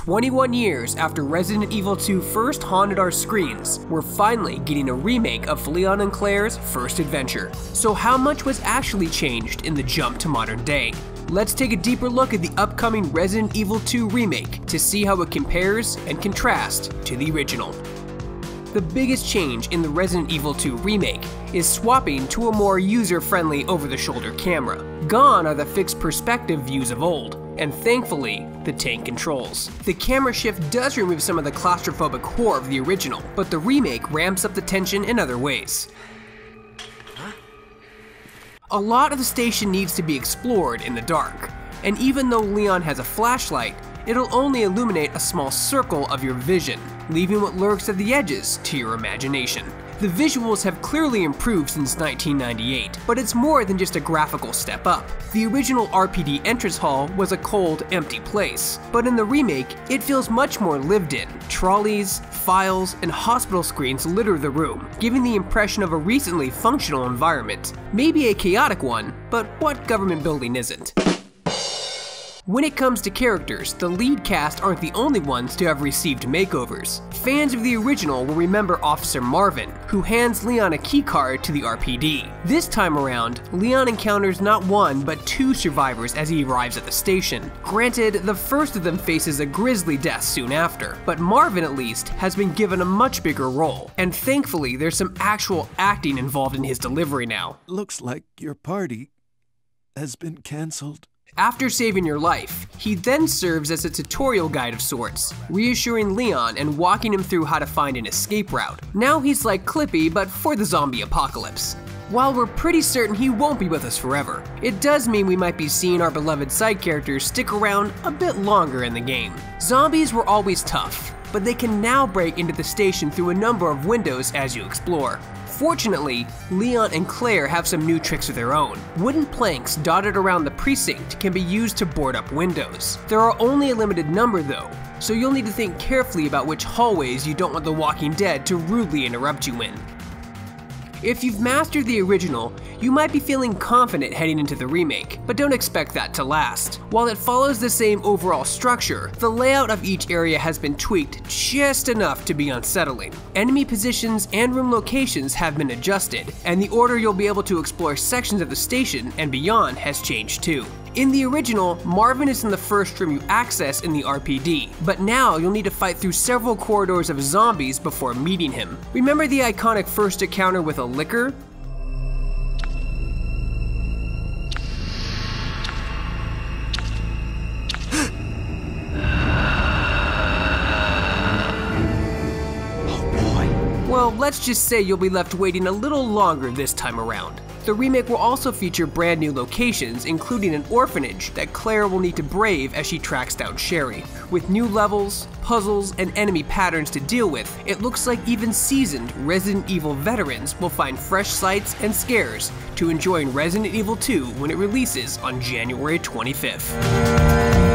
21 years after Resident Evil 2 first haunted our screens, we're finally getting a remake of Leon and Claire's first adventure. So how much was actually changed in the jump to modern day? Let's take a deeper look at the upcoming Resident Evil 2 remake to see how it compares and contrasts to the original. The biggest change in the Resident Evil 2 remake is swapping to a more user-friendly over-the-shoulder camera. Gone are the fixed perspective views of old, and thankfully, the tank controls. The camera shift does remove some of the claustrophobic horror of the original, but the remake ramps up the tension in other ways. A lot of the station needs to be explored in the dark, and even though Leon has a flashlight, it'll only illuminate a small circle of your vision, leaving what lurks at the edges to your imagination. The visuals have clearly improved since 1998, but it's more than just a graphical step up. The original RPD entrance hall was a cold, empty place, but in the remake, it feels much more lived in. Trolleys, files, and hospital screens litter the room, giving the impression of a recently functional environment. Maybe a chaotic one, but what government building isn't? When it comes to characters, the lead cast aren't the only ones to have received makeovers. Fans of the original will remember Officer Marvin, who hands Leon a keycard to the RPD. This time around, Leon encounters not one but two survivors as he arrives at the station. Granted, the first of them faces a grisly death soon after, but Marvin at least has been given a much bigger role, and thankfully there's some actual acting involved in his delivery now. Looks like your party has been cancelled. After saving your life, he then serves as a tutorial guide of sorts, reassuring Leon and walking him through how to find an escape route. Now he's like Clippy, but for the zombie apocalypse. While we're pretty certain he won't be with us forever, it does mean we might be seeing our beloved side characters stick around a bit longer in the game. Zombies were always tough, but they can now break into the station through a number of windows as you explore. Fortunately, Leon and Claire have some new tricks of their own. Wooden planks dotted around the precinct can be used to board up windows. There are only a limited number though, so you'll need to think carefully about which hallways you don't want the Walking Dead to rudely interrupt you in. If you've mastered the original, you might be feeling confident heading into the remake, but don't expect that to last. While it follows the same overall structure, the layout of each area has been tweaked just enough to be unsettling. Enemy positions and room locations have been adjusted, and the order you'll be able to explore sections of the station and beyond has changed too. In the original, Marvin is in the first room you access in the RPD, but now you'll need to fight through several corridors of zombies before meeting him. Remember the iconic first encounter with a licker? Well, let's just say you'll be left waiting a little longer this time around. The remake will also feature brand new locations, including an orphanage that Claire will need to brave as she tracks down Sherry. With new levels, puzzles, and enemy patterns to deal with, it looks like even seasoned Resident Evil veterans will find fresh sights and scares to enjoy in Resident Evil 2 when it releases on January 25th.